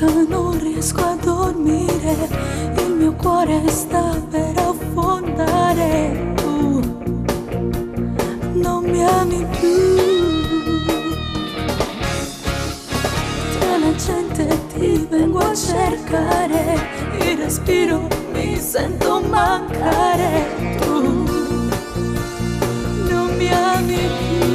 manca, non riesco a dormire, il mio cuore sta per affondare. Tu non mi ami più, tra la gente ti vengo a cercare, il respiro mi sento mancare. Tu non mi ami più.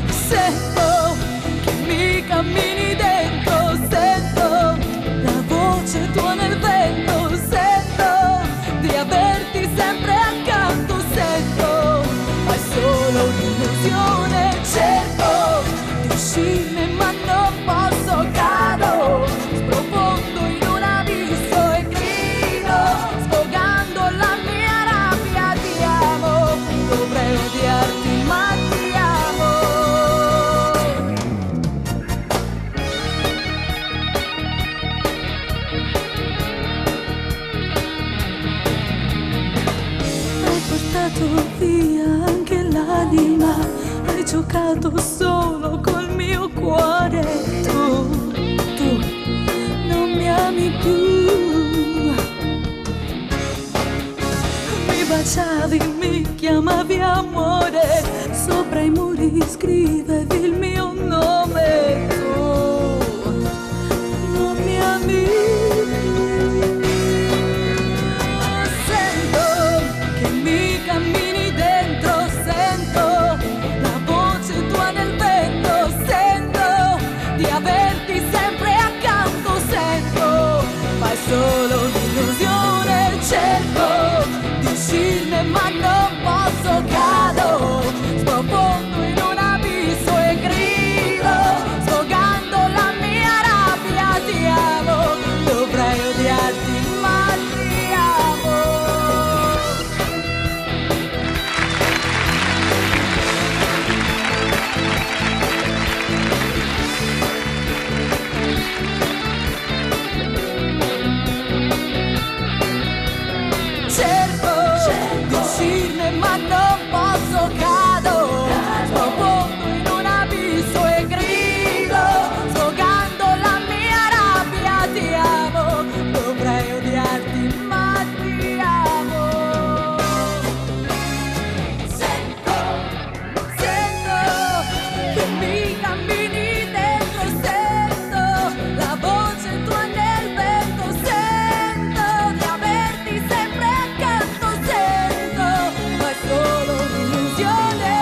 Sento che mi cammini dentro, sento la voce tua nel vento, sento di averti sempre accanto, sento, ma è solo un'illusione, cerco di uscirne ma non posso, cado, sprofondo in un abisso e grido, sfogando la mia rabbia, ti amo, dovrei odiarti ma ti amo. Hai portato via anche l'anima, hai giocato solo col mio cuore. Tu non mi ami più. Mi baciavi, mi chiamavi amore, sopra i muri scrivevi il mio nome. Tu non mi ami più. Sento che mi cammini dentro, sento la voce tua nel vento, sento di averti sempre accanto, sento, ma è solo un'illusione, cerco di uscirne ma non posso, cado, sprofondo in un abisso e grido, sfogando la mia rabbia, ti amo, dovrei odiarti ma ti amo. Cerco di uscirne ma non posso, cado, sprofondo in un abisso e grido, sfogando la mia rabbia, ti amo, dovrei odiarti ma ti amo. Sento che mi cammini dentro, sento la voce tua nel vento, sento di averti sempre accanto, sento, ma è solo un'illusione.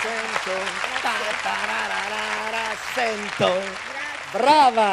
Sento, ta, tararara, sento. Brava!